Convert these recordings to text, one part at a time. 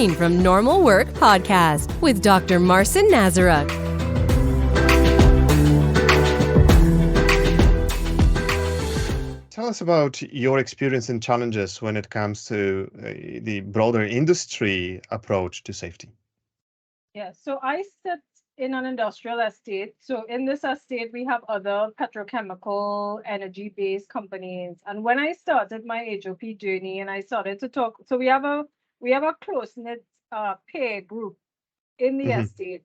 Brain from Normal Work podcast with Dr. Marcin Nazaruk. Tell us about your experience and challenges when it comes to the broader industry approach to safety. Yeah, so I sit in an industrial estate. So in this estate, we have other petrochemical, energy-based companies. And when I started my HOP journey and I started to talk, so we have a close-knit peer group in the estate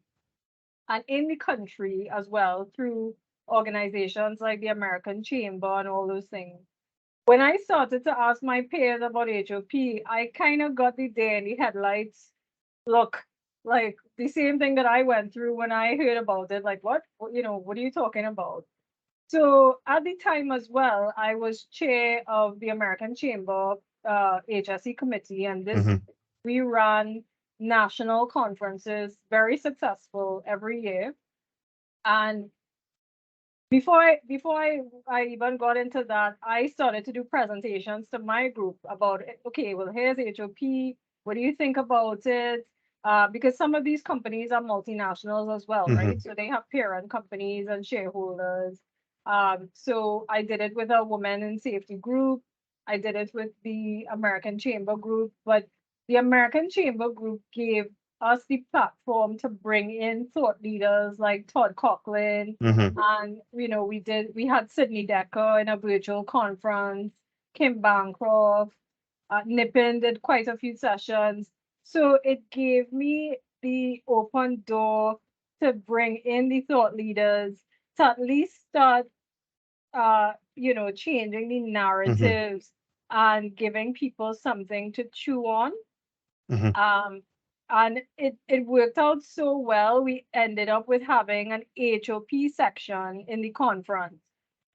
and in the country as well through organizations like the American Chamber and all those things. When I started to ask my peers about HOP, I kind of got the day in the headlights look, like the same thing that I went through when I heard about it. Like, what are you talking about? So at the time as well, I was chair of the American Chamber HSE committee, and we ran national conferences, very successful every year. And before I even got into that, I started to do presentations to my group about, okay, well, here's HOP. What do you think about it? Because some of these companies are multinationals as well, right? So they have parent companies and shareholders. So I did it with a women in safety group. I did it with the American Chamber group, but the American Chamber group gave us the platform to bring in thought leaders like Todd Coughlin, and we had Sydney Decker in a virtual conference, Kim Bancroft, Nippon did quite a few sessions. So it gave me the open door to bring in the thought leaders to at least start changing the narratives and giving people something to chew on. And it worked out so well. We ended up with having an HOP section in the conference.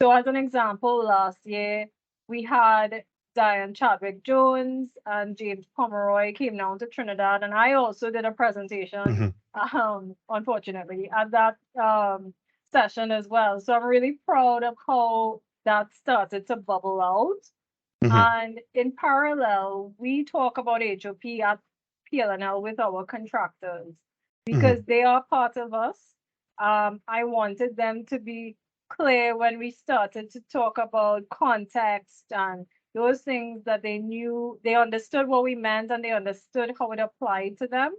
So as an example, last year we had Diane Chadwick-Jones and James Pomeroy came down to Trinidad, and I also did a presentation, unfortunately, at that session as well. So I'm really proud of how that started to bubble out. And in parallel, we talk about HOP at PLNL with our contractors because they are part of us. I wanted them to be clear when we started to talk about context and those things, that they knew, they understood what we meant and they understood how it applied to them.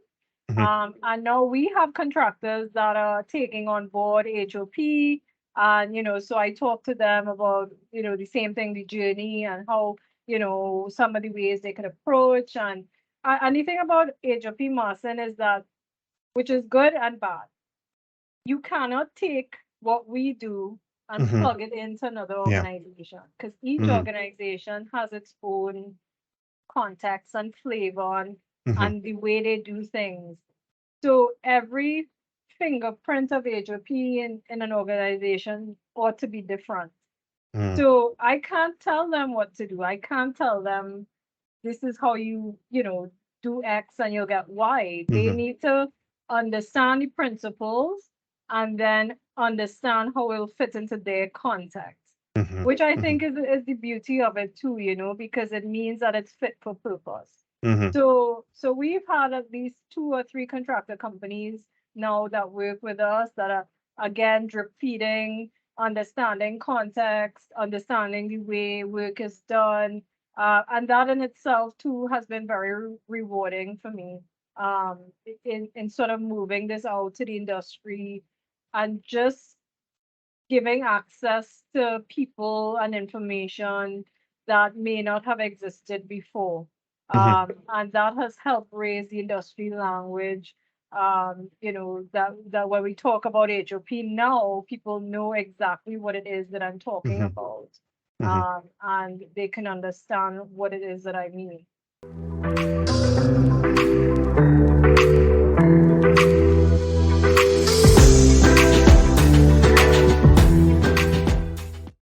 And now we have contractors that are taking on board HOP. And, so I talk to them about, the same thing, the journey and how, some of the ways they could approach. And the thing about HOP, Marcin, is that, which is good and bad, you cannot take what we do and plug it into another organization, because each organization has its own context and flavor and the way they do things. So every fingerprint of HOP in an organization ought to be different. So I can't tell them what to do. I can't tell them this is how you do X and you'll get Y. They need to understand the principles and then understand how it will fit into their context, which I think is the beauty of it too, because it means that it's fit for purpose. So we've had at least 2 or 3 contractor companies now that work with us that are, again, drip feeding, understanding context, understanding the way work is done. And that in itself too has been very rewarding for me, in sort of moving this out to the industry and just giving access to people and information that may not have existed before. And that has helped raise the industry language. That when we talk about HOP now, people know exactly what it is that I'm talking about. And they can understand what it is that I mean.